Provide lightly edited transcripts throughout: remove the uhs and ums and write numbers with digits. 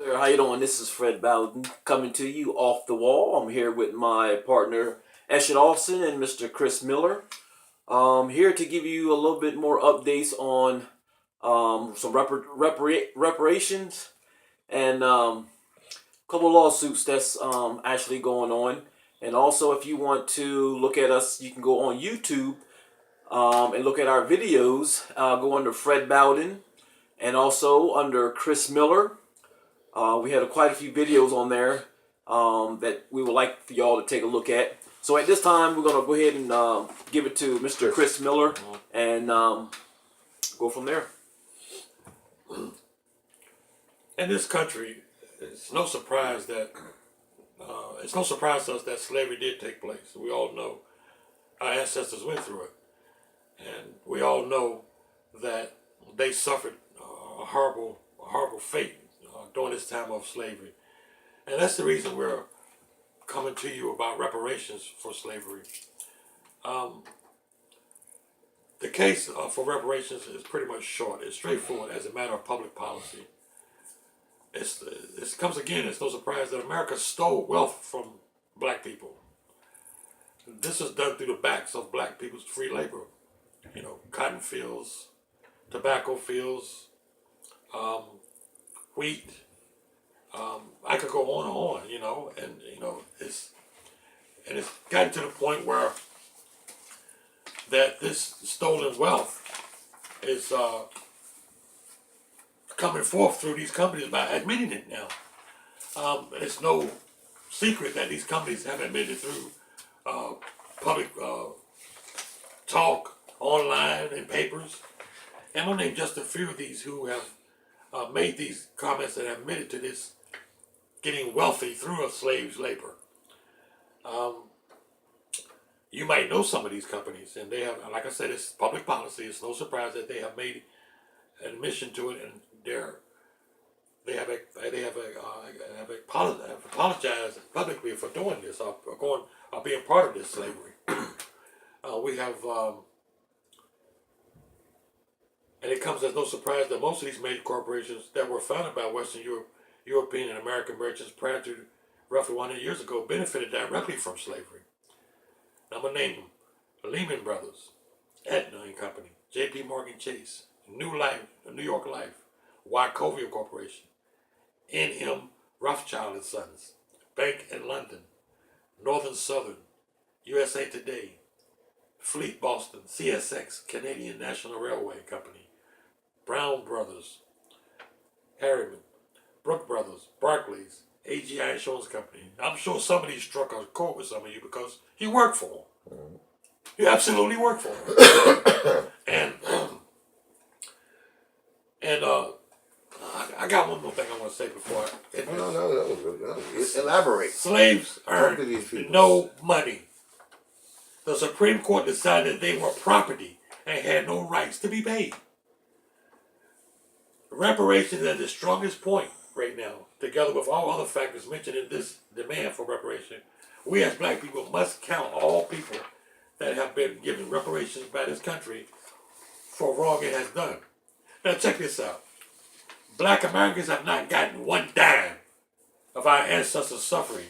How you doing? This is Fred Bowden coming to you off the wall. I'm here with my partner Eshet Olson and Mr. Chris Miller. Here to give you a little bit more updates on some reparations and a couple of lawsuits that's actually going on. And also, if you want to look at us, you can go on YouTube and look at our videos. Go under Fred Bowden and also under Chris Miller. We had quite a few videos on there that we would like for y'all to take a look at. So at this time, we're going to go ahead and give it to Mr. Chris Miller and go from there. In this country, it's no surprise to us that slavery did take place. We all know our ancestors went through it, and we all know that they suffered a horrible fate during this time of slavery. And that's the reason we're coming to you about reparations for slavery. The case for reparations is pretty much short. It's straightforward as a matter of public policy. It comes again, it's no surprise that America stole wealth from black people. This is done through the backs of black people's free labor. You know, cotton fields, tobacco fields, wheat. I could go on and on, it's gotten to the point where that this stolen wealth is coming forth through these companies by admitting it now. It's no secret that these companies have admitted through public talk, online, and papers. And I'll name just a few of these who have made these comments and admitted to this getting wealthy through a slave's labor. You might know some of these companies, and they have, like I said, it's public policy. It's no surprise that they have made admission to it, and they have apologized publicly for doing this or being part of this slavery. We have, and it comes as no surprise that most of these major corporations that were founded by Western European and American merchants prior to roughly 100 years ago benefited directly from slavery. I'm going to name them: Lehman Brothers, Aetna and Company, J.P. Morgan Chase, New York Life, Wachovia Corporation, N.M. Rothschild and Sons, Bank in London, Northern Southern, USA Today, Fleet Boston, CSX, Canadian National Railway Company, Brown Brothers, Harriman, Brooke Brothers, Barclays, AGI Insurance Company. I'm sure some of these struck a chord with some of you because you work for them. You absolutely work for them. I got one more thing I want to say before. No. Elaborate. Slaves earned no money. The Supreme Court decided they were property and had no rights to be paid. Reparations is the strongest point right now, together with all other factors mentioned in this demand for reparation. We as black people must count all people that have been given reparations by this country for wrong it has done. Now check this out. Black Americans have not gotten one dime of our ancestors' suffering,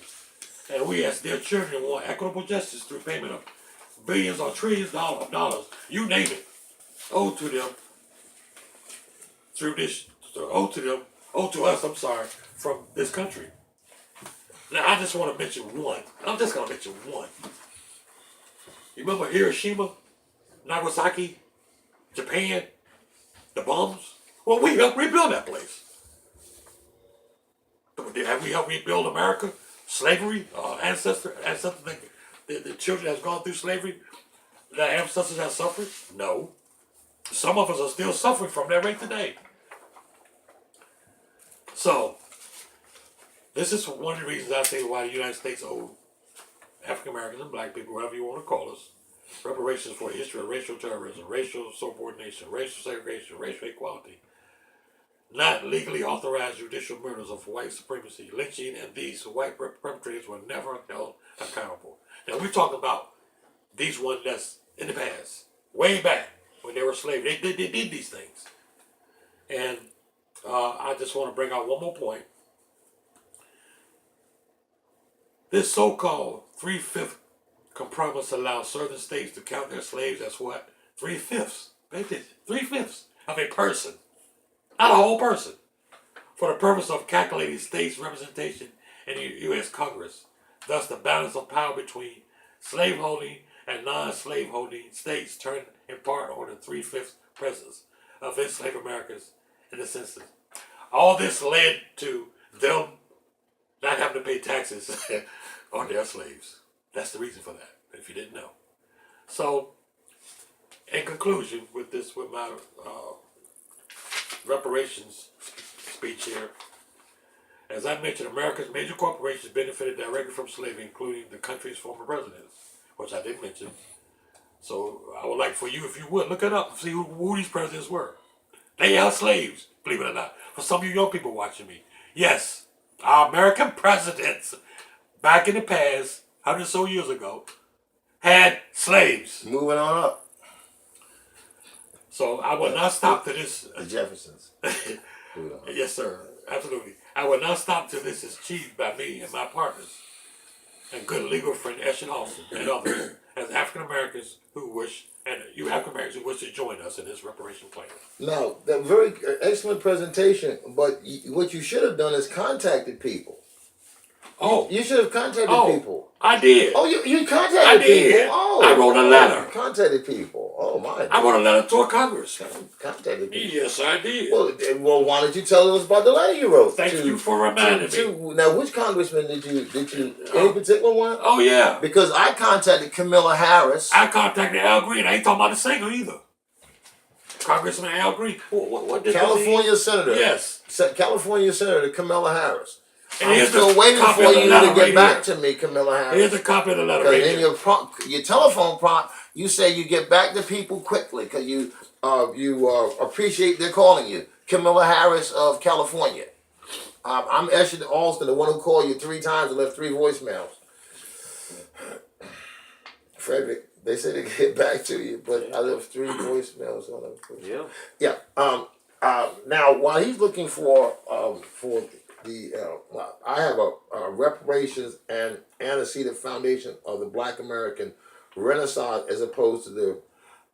and we as their children want equitable justice through payment of billions or trillions of dollars, you name it, owed to them through this, owed to us, from this country. Now I just want to mention one. I'm just going to mention one. You remember Hiroshima, Nagasaki, Japan, the bombs? Well, we helped rebuild that place. Have we helped rebuild America? Slavery? Ancestors, the children that's gone through slavery, their ancestors have suffered? No. Some of us are still suffering from that right today. So, this is one of the reasons I say why the United States owed African Americans and black people, whatever you want to call us, reparations for a history of racial terrorism, racial subordination, racial segregation, racial equality, not legally authorized judicial murders of white supremacy, lynching, and these white perpetrators were never held accountable. Now we're talking about these ones that's in the past, way back when they were slaves. They did these things. And I just want to bring out one more point. This so-called 3/5 compromise allows certain states to count their slaves as what? 3/5. 3/5 of a person, not a whole person, for the purpose of calculating states' representation in the U.S. Congress. Thus, the balance of power between slaveholding and non-slaveholding states turned in part on the 3/5 presence of enslaved Americans in the census. All this led to them not having to pay taxes on their slaves. That's the reason for that, if you didn't know. So, in conclusion, with my reparations speech here, as I mentioned, America's major corporations benefited directly from slavery, including the country's former presidents, which I did mention. So I would like for you, if you would, look it up and see who these presidents were. They are slaves, believe it or not. For some of you young people watching me, yes, our American presidents back in the past, 100 or so years ago, had slaves. Moving on up. So I will not stop to this. The Jeffersons. Yes, sir. Absolutely. I will not stop till this is achieved by me and my partners and good legal friend Eshin Austin and others as African Americans who wish, and you African Americans who wish to join us in this reparation plan. Now, that very excellent presentation, but what you should have done is contacted people. Oh. You should have contacted people. I did. Oh, you contacted I did. people? Oh. I wrote a letter. You contacted people. Oh, my. I wrote a letter to a Congress. Contacted people. Yes, I did. Well, why don't you tell us about the letter you wrote? Thank you for reminding me. Now, which congressman did you any particular one? Oh, yeah. Because I contacted Kamala Harris. I contacted Al Green. I ain't talking about the singer either. Congressman Al Green. What did California Senator. Yes. California Senator Kamala Harris. And I'm still waiting for you to get back to me, Kamala Harris. Here's a copy of the letter right in here. your telephone prompt, you say you get back to people quickly because you appreciate their calling you. Kamala Harris of California. I'm Eshin Austin, the one who called you 3 times and left 3 voicemails. Frederick, they said they get back to you, but I left 3 voicemails on them. Yeah. Now, while he's looking for I have a reparations and antecedent foundation of the Black American Renaissance as opposed to the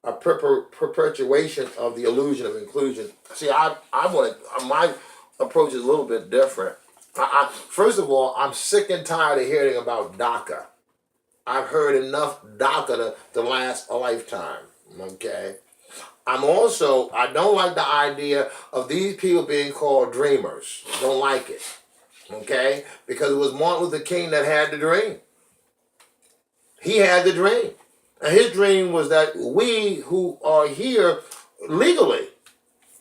perpetuation of the illusion of inclusion. See, I want my approach is a little bit different. First of all, I'm sick and tired of hearing about DACA. I've heard enough DACA to last a lifetime. Okay. I don't like the idea of these people being called dreamers. Don't like it. Okay? Because it was Martin Luther King that had the dream. He had the dream. And his dream was that we who are here legally,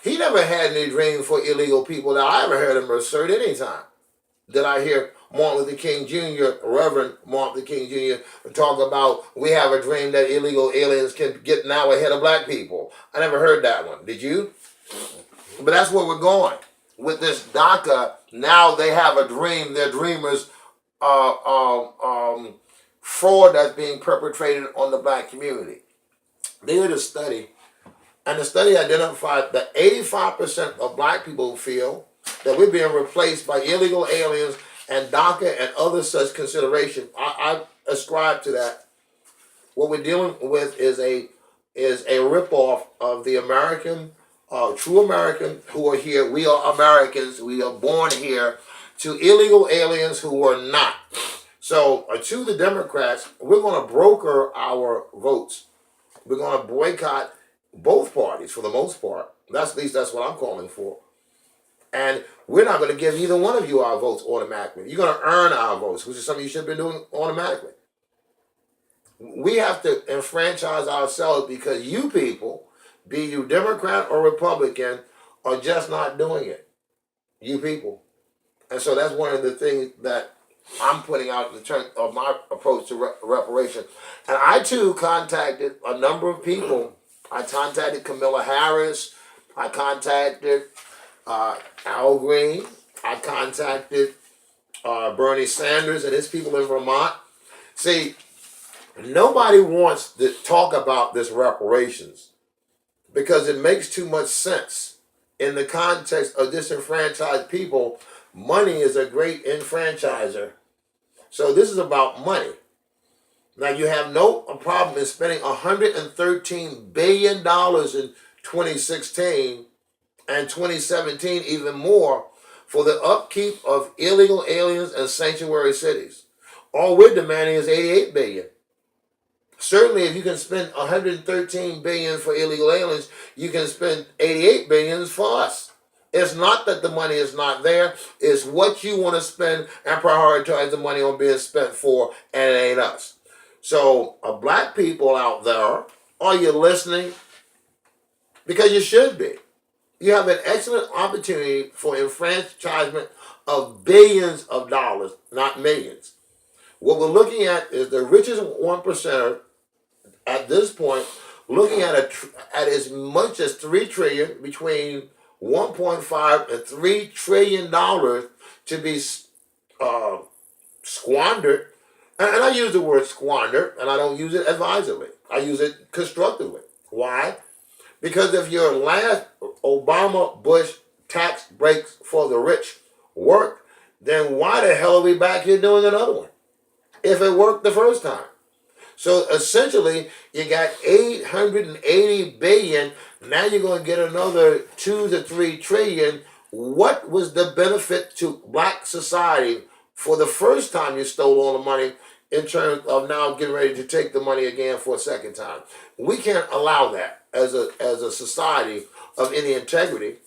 he never had any dream for illegal people that I ever heard him assert any time. Did I hear Martin Luther King Jr., Reverend Martin Luther King Jr., talk about we have a dream that illegal aliens can get now ahead of black people? I never heard that one. Did you? But that's where we're going. With this DACA, now they have a dream. They're dreamers. Fraud that's being perpetrated on the black community. They did a study, and the study identified that 85% of black people feel that we're being replaced by illegal aliens and DACA and other such consideration. I ascribe to that. What we're dealing with is a ripoff of the American, true American who are here. We are Americans. We are born here. To illegal aliens who are not. So to the Democrats, we're going to broker our votes. We're going to boycott both parties for the most part. At least that's what I'm calling for. And we're not going to give either one of you our votes automatically. You're going to earn our votes, which is something you should have been doing automatically. We have to enfranchise ourselves because you people, be you Democrat or Republican, are just not doing it. You people. And so that's one of the things that I'm putting out in terms of my approach to reparation. And I, too, contacted a number of people. I contacted Kamala Harris. I contacted Al Green. I contacted Bernie Sanders and his people in Vermont. See, nobody wants to talk about this reparations because it makes too much sense in the context of disenfranchised people. Money is a great enfranchiser. So this is about money. Now you have no problem in spending $113 billion in 2016 and 2017 even more for the upkeep of illegal aliens and sanctuary cities. All we're demanding is $88 billion. Certainly, if you can spend $113 billion for illegal aliens, you can spend $88 billion for us. It's not that the money is not there. It's what you want to spend and prioritize the money on being spent for, and it ain't us. So, black people out there, are you listening? Because you should be. You have an excellent opportunity for enfranchisement of billions of dollars, not millions. What we're looking at is the richest 1% at this point, looking at at as much as 3 trillion, between 1.5 and 3 trillion dollars to be uh, squandered. And I use the word squander, and I don't use it advisedly. I use it constructively. Why? Because if your last Obama Bush tax breaks for the rich work, then why the hell are we back here doing another one? If it worked the first time. So essentially, you got 880 billion. Now you're going to get another 2 to 3 trillion. What was the benefit to black society for the first time you stole all the money, in terms of now getting ready to take the money again for a second time? We can't allow that as a society of any integrity,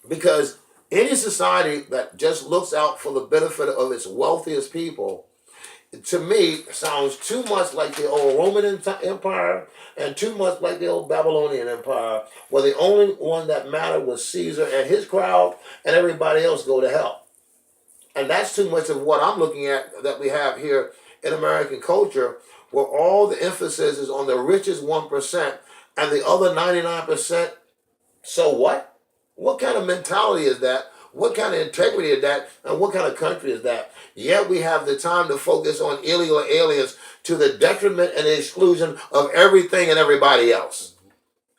because any society that just looks out for the benefit of its wealthiest people, to me, sounds too much like the old Roman Empire and too much like the old Babylonian Empire, where the only one that mattered was Caesar and his crowd, and everybody else go to hell. And that's too much of what I'm looking at that we have here in American culture, where all the emphasis is on the richest 1% and the other 99%. So what? What kind of mentality is that? What kind of integrity is that? And what kind of country is that? Yet we have the time to focus on illegal aliens to the detriment and the exclusion of everything and everybody else.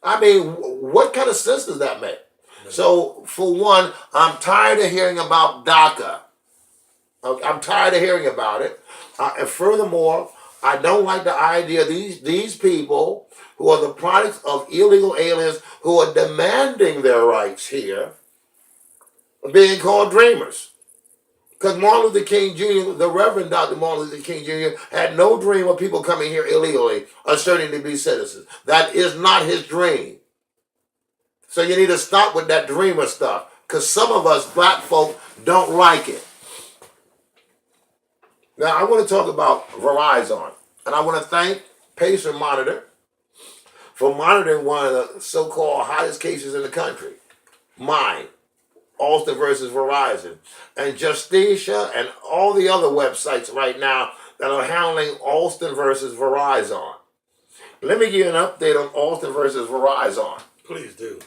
I mean, what kind of sense does that make? So, for one, I'm tired of hearing about DACA. I'm tired of hearing about it. And furthermore, I don't like the idea of these people who are the products of illegal aliens who are demanding their rights here being called dreamers. Because Martin Luther King Jr., the Reverend Dr. Martin Luther King Jr., had no dream of people coming here illegally, asserting to be citizens. That is not his dream. So you need to stop with that dreamer stuff, because some of us black folk don't like it. Now, I want to talk about Verizon, and I want to thank Pacer Monitor for monitoring one of the so-called hottest cases in the country, mine. Alston versus Verizon, and Justicia and all the other websites right now that are handling Alston versus Verizon. Let me give you an update on Alston versus Verizon. Please do.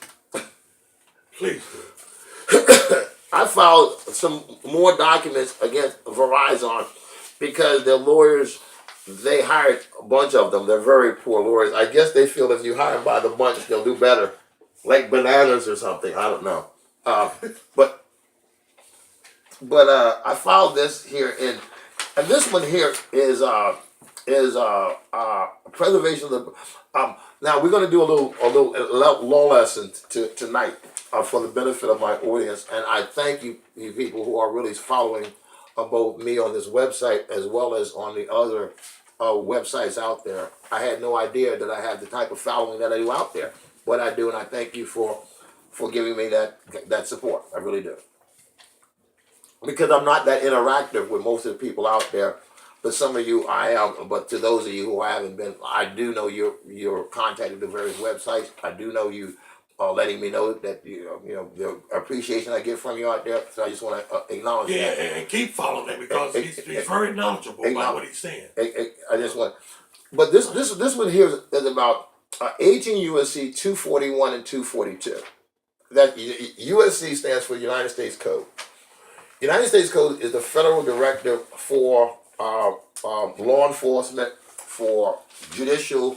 Please do. I filed some more documents against Verizon because their lawyers, they hired a bunch of them. They're very poor lawyers. I guess they feel if you hire them by the bunch, they'll do better. Like bananas or something. I don't know. But I filed this here and this one here is preservation of the. Now we're going to do a little law lesson tonight for the benefit of my audience, and I thank you people who are really following both me on this website as well as on the other websites out there. I had no idea that I had the type of following that I do out there, but I do, and I thank you for giving me that support. I really do. Because I'm not that interactive with most of the people out there, but some of you I am. But to those of you who I haven't been, I do know you're contacting the various websites. I do know you are letting me know that you know the appreciation I get from you out there. So I just want to acknowledge that. Yeah, and keep following him because he's very knowledgeable about what he's saying. I just want, but this one here is about 18 U.S.C. 241 and 242. That USC stands for United States Code. United States Code is the federal directive for law enforcement, for judicial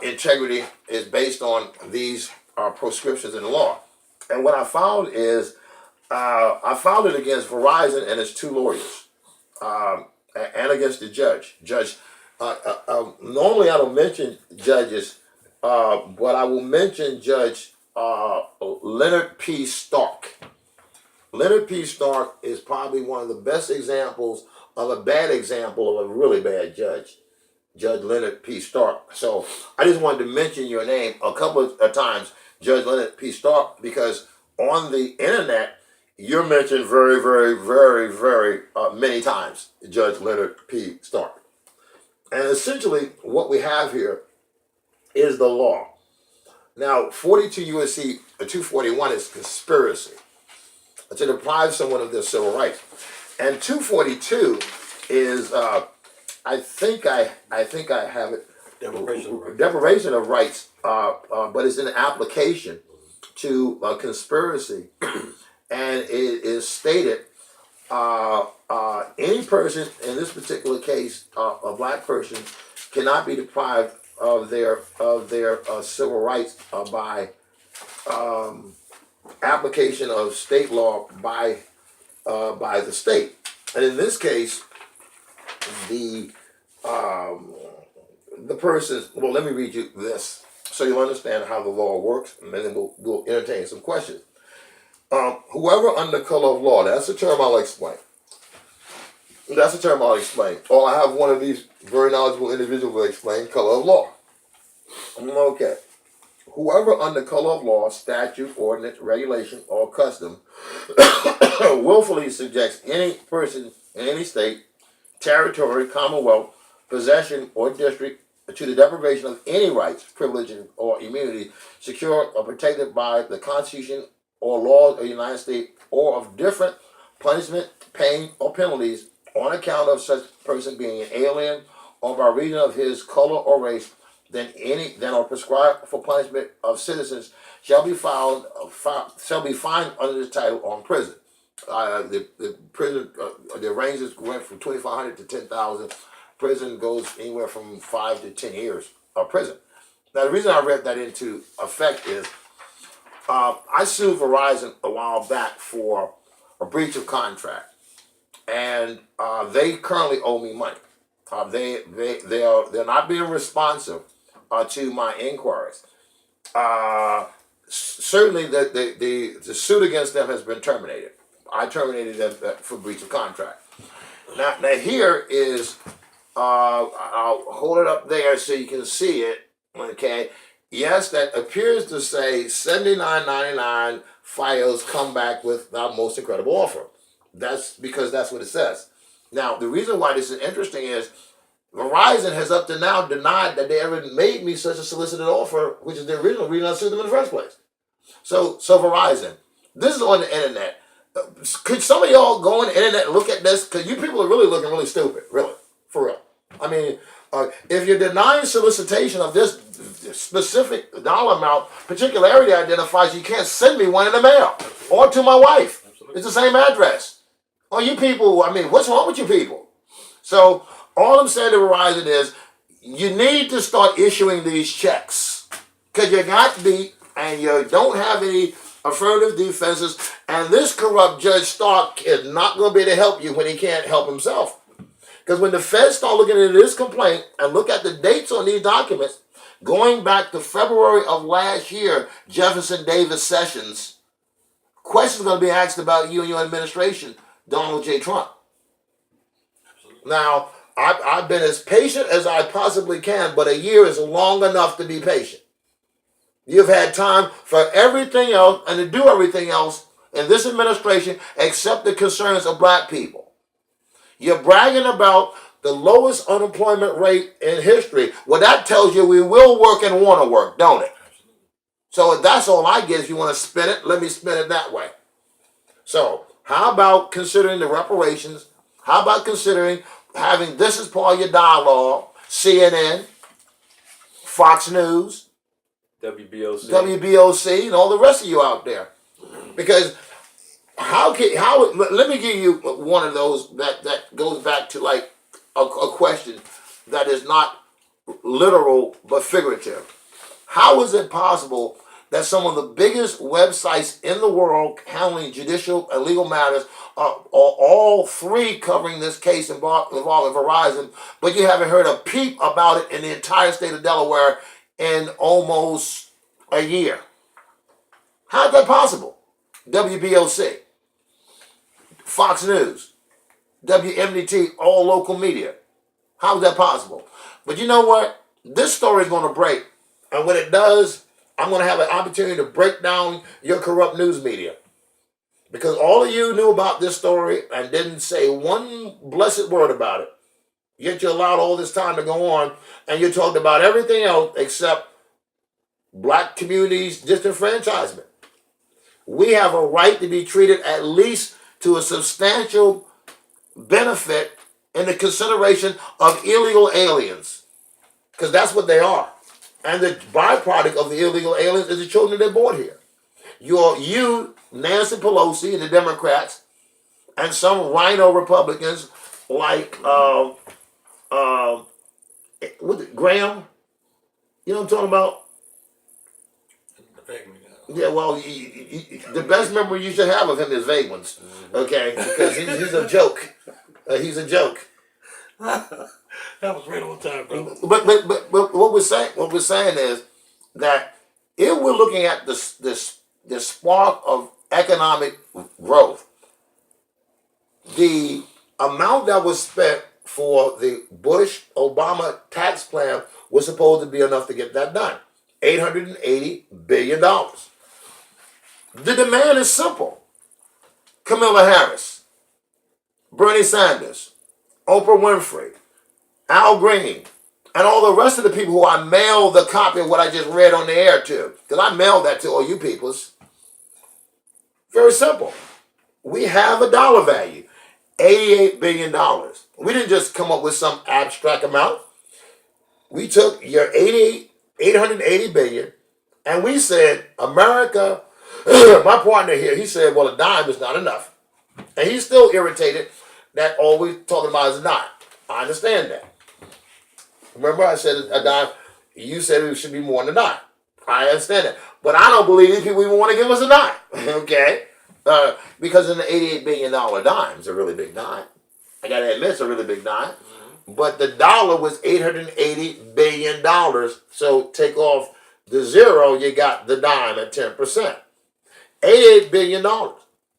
integrity, is based on these proscriptions in the law. And what I found is I found it against Verizon and its two lawyers. and against the judge. Normally I don't mention judges, but I will mention Judge Leonard P. Stark. Leonard P. Stark is probably one of the best examples of a bad example of a really bad judge. Judge Leonard P. Stark. So I just wanted to mention your name a couple of times, Judge Leonard P. Stark, because on the internet you're mentioned very, very, very, very many times, Judge Leonard P. Stark. And essentially what we have here is the law. Now, 42 U.S.C. 241 is conspiracy to deprive someone of their civil rights, and 242 is I think I have it. Deprivation of rights, but it's an application to conspiracy, and it is stated any person, in this particular case, a black person, cannot be deprived of their civil rights by application of state law by the state. And in this case, the person. Well, let me read you this so you'll understand how the law works, and then we'll entertain some questions. Whoever under color of law, that's a term I'll explain. Or I have one of these very knowledgeable individuals will explain color of law. Okay. Whoever under color of law, statute, ordinance, regulation, or custom willfully subjects any person in any state, territory, commonwealth, possession, or district to the deprivation of any rights, privileges, or immunity secured or protected by the Constitution or laws of the United States, or of different punishment, pain, or penalties on account of such person being an alien or by reason of his color or race than are prescribed for punishment of citizens shall be fined under this title on prison. The prison, the ranges went from 2,500 to 10,000. Prison goes anywhere from 5 to 10 years of prison. Now, the reason I read that into effect is I sued Verizon a while back for a breach of contract, and they currently owe me money. They're not being responsive to my inquiries. Certainly, the suit against them has been terminated. I terminated them for breach of contract. Now here is, I'll hold it up there so you can see it. Okay. Yes, that appears to say $79.99 FiOS come back with our most incredible offer. That's because that's what it says. Now, the reason why this is interesting is Verizon has up to now denied that they ever made me such a solicited offer, which is the original reason I sued them in the first place. So Verizon, this is on the internet. Could some of y'all go on the internet and look at this? Because you people are really looking really stupid, really, for real. I mean, if you're denying solicitation of this specific dollar amount, particularity identifies, you can't send me one in the mail or to my wife. It's the same address. Oh, you people, I mean, what's wrong with you people? So all I'm saying to Verizon is you need to start issuing these checks because you got beat and you don't have any affirmative defenses, and this corrupt Judge Stark is not going to be able to help you when he can't help himself. Because when the feds start looking at this complaint and look at the dates on these documents, going back to February of last year, Jefferson Davis Sessions, questions are going to be asked about you and your administration, Donald J. Trump. Now, I've been as patient as I possibly can, but a year is long enough to be patient. You've had time for everything else and to do everything else in this administration except the concerns of black people. You're bragging about the lowest unemployment rate in history. Well, that tells you we will work and want to work, don't it? So that's all I get. If you want to spin it, let me spin it that way. So how about considering the reparations? How about considering having this as part of your dialogue, CNN, Fox News, WBOC, and all the rest of you out there? Because let me give you one of those that goes back to like a question that is not literal but figurative. How is it possible that some of the biggest websites in the world handling judicial and legal matters all three covering this case involving Verizon, but you haven't heard a peep about it in the entire state of Delaware in almost a year. How's that possible? WBOC, Fox News, WMDT, all local media. How is that possible? But you know what? This story is going to break. And when it does, I'm going to have an opportunity to break down your corrupt news media. Because all of you knew about this story and didn't say one blessed word about it. Yet you allowed all this time to go on and you talked about everything else except black communities disenfranchisement. We have a right to be treated at least to a substantial benefit in the consideration of illegal aliens. Because that's what they are. And the byproduct of the illegal aliens is the children that are born here. You, Nancy Pelosi and the Democrats, and some rhino Republicans like Graham, you know what I'm talking about? Yeah, well, the best memory you should have of him is vague ones, okay? Because he's a joke. He's a joke. That was right on time, brother. But what we're saying is that if we're looking at this spark of economic growth, the amount that was spent for the Bush-Obama tax plan was supposed to be enough to get that done. $880 billion. The demand is simple. Kamala Harris, Bernie Sanders, Oprah Winfrey, Al Green, and all the rest of the people who I mailed the copy of what I just read on the air to, because I mailed that to all you peoples. Very simple. We have a dollar value, $88 billion. We didn't just come up with some abstract amount. We took your $880 billion, and we said, America, my partner here, he said, well, a dime is not enough. And he's still irritated that all we're talking about is a dime. I understand that. Remember I said a dime, you said it should be more than a dime. I understand that. But I don't believe these people even want to give us a dime, okay? Because in the $88 billion dime is a really big dime. I got to admit it's a really big dime. But the dollar was $880 billion. So take off the zero, you got the dime at 10%. $88 billion.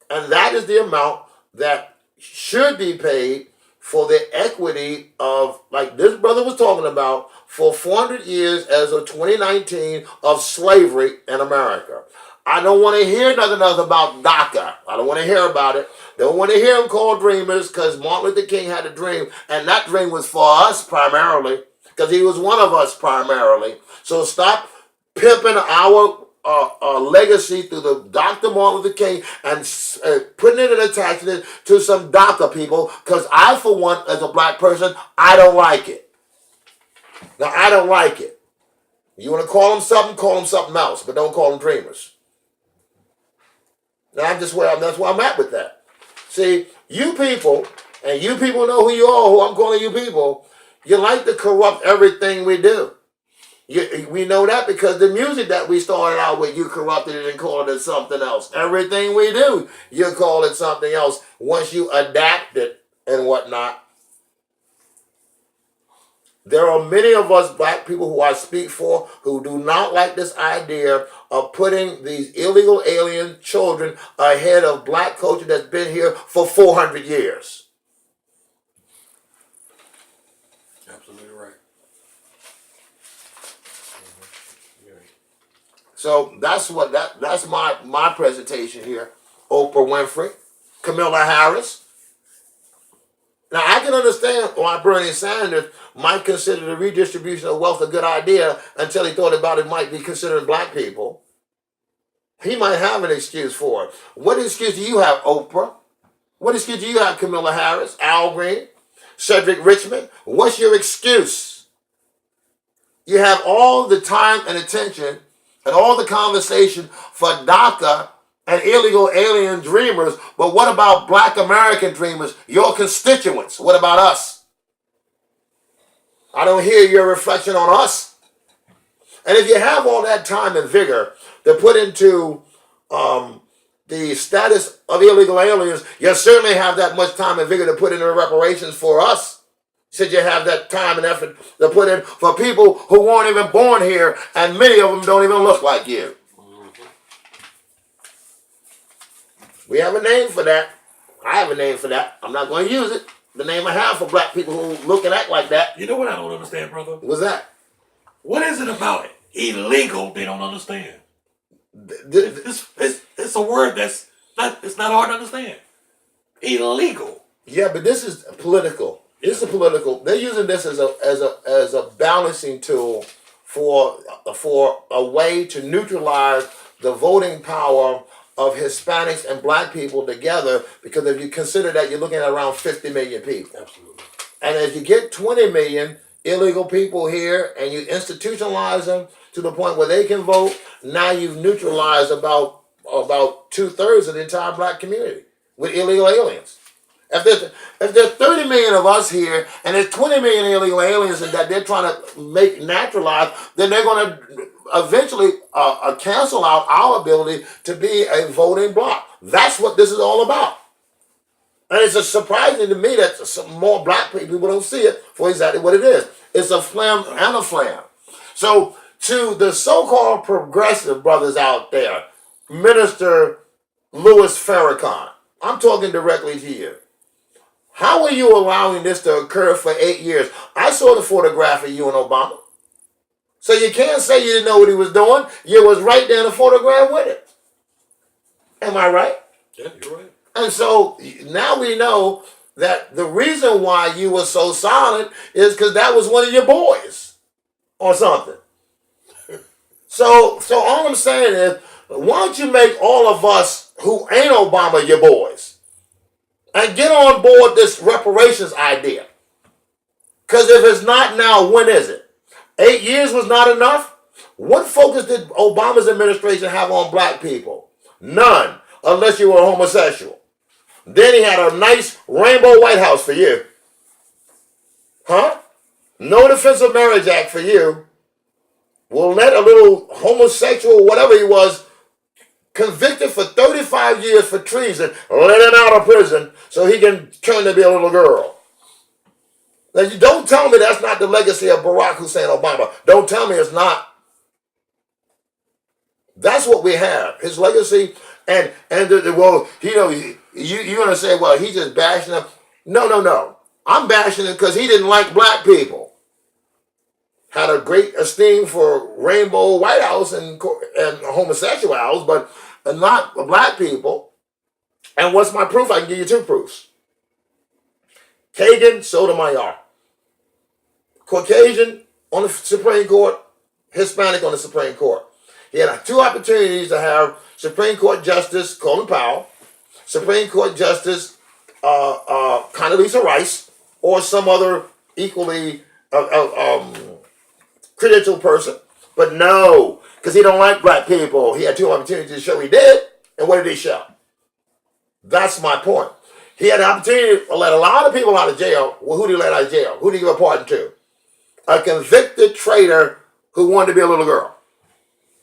And that is the amount that should be paid for the equity of, like this brother was talking about, for 400 years as of 2019 of slavery in America. I don't want to hear nothing else about DACA. I don't want to hear about it. Don't want to hear them called dreamers because Martin Luther King had a dream, and that dream was for us primarily because he was one of us primarily. So stop pimping our legacy through the Dr. Martin Luther King and putting it and attaching it to some DACA people because I, for one, as a black person, I don't like it. Now, I don't like it. You want to call them something else, but don't call them dreamers. Now, that's where I'm at with that. See, you people, and you people know who you are, who I'm calling you people, you like to corrupt everything we do. We know that because the music that we started out with, you corrupted it and called it something else. Everything we do, you call it something else once you adapt it and whatnot. There are many of us black people who I speak for who do not like this idea of putting these illegal alien children ahead of black culture that's been here for 400 years. Absolutely right. So that's my presentation here. Oprah Winfrey, Kamala Harris. Now I can understand why Bernie Sanders might consider the redistribution of wealth a good idea until he thought about it might be considering black people. He might have an excuse for it. What excuse do you have, Oprah? What excuse do you have, Kamala Harris, Al Green, Cedric Richmond? What's your excuse? You have all the time and attention and all the conversation for DACA and illegal alien dreamers, but what about black American dreamers, your constituents? What about us? I don't hear your reflection on us. And if you have all that time and vigor to put into the status of illegal aliens, you certainly have that much time and vigor to put into reparations for us. Should you have that time and effort to put in for people who weren't even born here, and many of them don't even look like you? We have a name for that. I have a name for that. I'm not going to use it. The name I have for black people who look and act like that. You know what I don't understand, brother? What's that? What is it about it? Illegal they don't understand? It's a word it's not hard to understand. Illegal. Yeah, but this is political. This is political. They're using this as a balancing tool for a way to neutralize the voting power of Hispanics and black people together, because if you consider that, you're looking at around 50 million people. Absolutely. And as you get 20 million illegal people here and you institutionalize them to the point where they can vote, now you've neutralized about 2/3 of the entire black community with illegal aliens. If there's 30 million of us here and there's 20 million illegal aliens that they're trying to make naturalized, then they're going to eventually cancel out our ability to be a voting bloc. That's what this is all about. And it's surprising to me that some more black people don't see it for exactly what it is. It's a flam and a flam. So to the so-called progressive brothers out there, Minister Louis Farrakhan, I'm talking directly to you. How are you allowing this to occur for 8 years? I saw the photograph of you and Obama. So you can't say you didn't know what he was doing. You was right there in the photograph with it. Am I right? Yeah, you're right. And so now we know that the reason why you were so silent is because that was one of your boys or something. So all I'm saying is, why don't you make all of us who ain't Obama your boys and get on board this reparations idea? Because if it's not now, when is it? 8 years was not enough? What focus did Obama's administration have on black people? None, unless you were homosexual. Then he had a nice rainbow White House for you. Huh? No Defense of Marriage Act for you. We'll let a little homosexual, whatever he was, convicted for 35 years for treason, let him out of prison so he can turn to be a little girl. Now, you don't tell me that's not the legacy of Barack Hussein Obama. Don't tell me it's not. That's what we have. His legacy, and well, you're going to say, well, he's just bashing him. No. I'm bashing him because he didn't like black people. Had a great esteem for rainbow White House and homosexuals, but not black people. And what's my proof? I can give you 2 proofs. Kagan Sotomayor. Caucasian on the Supreme Court, Hispanic on the Supreme Court. He had 2 opportunities to have Supreme Court Justice Colin Powell, Supreme Court Justice Condoleezza Rice, or some other equally credentialed person. But no, because he don't like black people. He had 2 opportunities to show he did, and what did he show? That's my point. He had an opportunity to let a lot of people out of jail. Well, who did he let out of jail? Who did he give a pardon to? A convicted traitor who wanted to be a little girl.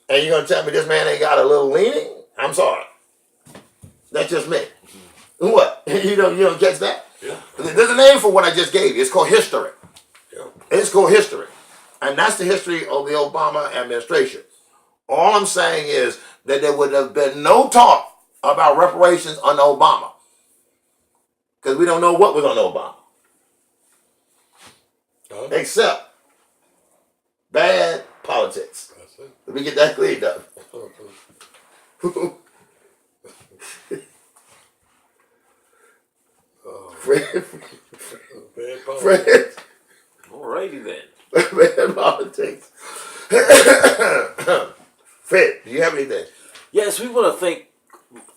And you're going to tell me this man ain't got a little leaning? I'm sorry. That's just me. What? You don't catch that? Yeah. There's a name for what I just gave you. It's called history. Yeah. It's called history. And that's the history of the Obama administration. All I'm saying is that there would have been no talk about reparations under Obama. Because we don't know what was on Obama. Except bad politics. That's it. Let me get that cleaned up. Fred. Alrighty then. Bad politics. Fred, do you have anything? Yes, we want to thank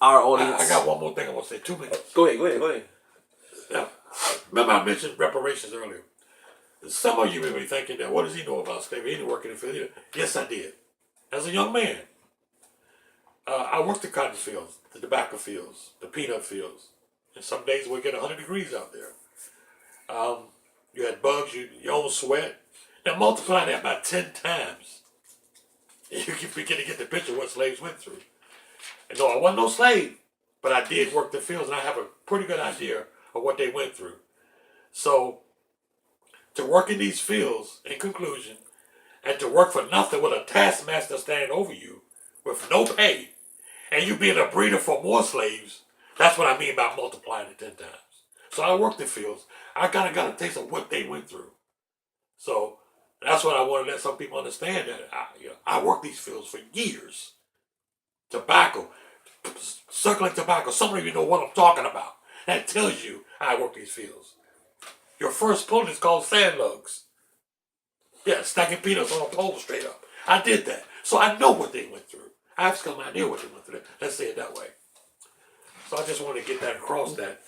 our audience. I got one more thing I want to say. 2 minutes. Go ahead. Now, remember I mentioned reparations earlier. Some of you may be thinking that, what does he know about slavery? He didn't work in the field. Yes, I did. As a young man, I worked the cotton fields, the tobacco fields, the peanut fields. And some days we'll get 100 degrees out there. You had bugs, you almost sweat. Now multiply that by 10 times. You can begin to get the picture of what slaves went through. And no, I wasn't no slave, but I did work the fields, and I have a pretty good idea of what they went through. So, to work in these fields, in conclusion, and to work for nothing with a taskmaster standing over you with no pay, and you being a breeder for more slaves, that's what I mean by multiplying it 10 times. So I worked the fields. I kind of got a taste of what they went through. So that's what I want to let some people understand, that I worked these fields for years. Tobacco, circling tobacco. Some of you know what I'm talking about. That tells you I work these fields. Your first pulling is called sand lugs. Yeah, stacking peanuts on a pole straight up. I did that. So I know what they went through. I have some idea what they went through. Let's say it that way. So I just want to get that across, that,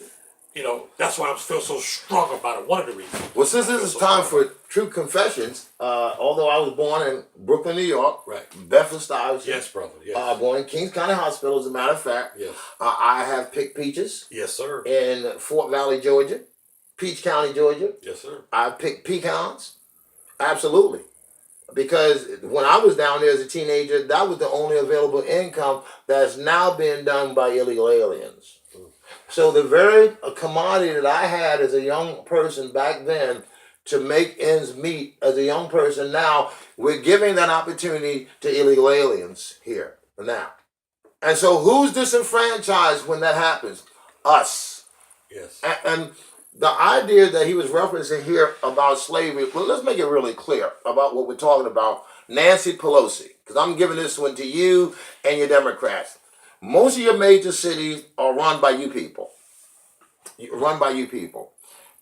that's why I feel so strong about it. One of the reasons. Well, since this is time for true confessions, although I was born in Brooklyn, New York, right, Bedford-Stuyvesant. Yes, brother. Yes. Born in Kings County Hospital, as a matter of fact. Yes. I have picked peaches. Yes, sir. In Fort Valley, Georgia, Peach County, Georgia. Yes, sir. I've picked pecans. Absolutely. Because when I was down there as a teenager, that was the only available income that's now being done by illegal aliens. So the very commodity that I had as a young person back then to make ends meet as a young person now, we're giving that opportunity to illegal aliens here now. And so who's disenfranchised when that happens? Us. Yes. And the idea that he was referencing here about slavery, well, let's make it really clear about what we're talking about. Nancy Pelosi, because I'm giving this one to you and your Democrats. Most of your major cities are run by you people.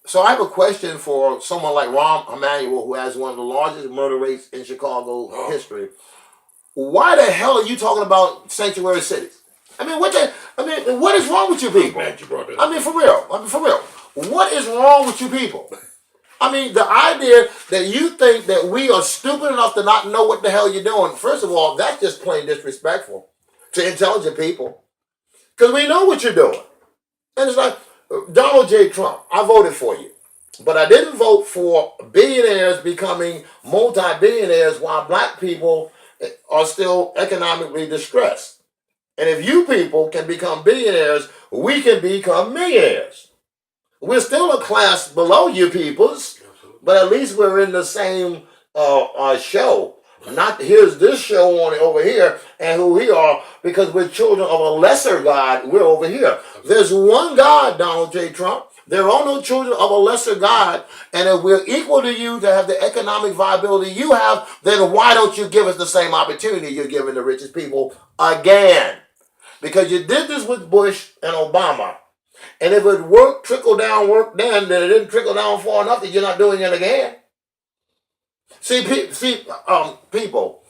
So I have a question for someone like Rahm Emanuel, who has one of the largest murder rates in Chicago history. Why the hell are you talking about sanctuary cities? What is wrong with you people? I'm glad you brought that up. For real. What is wrong with you people? The idea that you think that we are stupid enough to not know what the hell you're doing, first of all, that's just plain disrespectful to intelligent people. Because we know what you're doing. And it's like, Donald J. Trump, I voted for you. But I didn't vote for billionaires becoming multi-billionaires while black people are still economically distressed. And if you people can become billionaires, we can become millionaires. We're still a class below you peoples, but at least we're in the same show. Not here's this show on it over here, and who we are, because we're children of a lesser God. We're over here. There's one God, Donald J. Trump. There are no children of a lesser God, and if we're equal to you to have the economic viability you have, then why don't you give us the same opportunity you're giving the richest people again? Because you did this with Bush and Obama. And if it worked, trickle down work then it didn't trickle down far enough that you're not doing it again. People,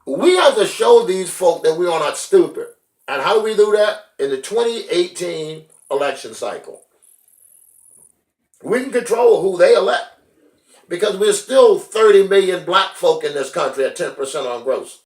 we have to show these folk that we are not stupid. And how do we do that? In the 2018 election cycle. We can control who they elect. Because we're still 30 million black folk in this country at 10% on gross.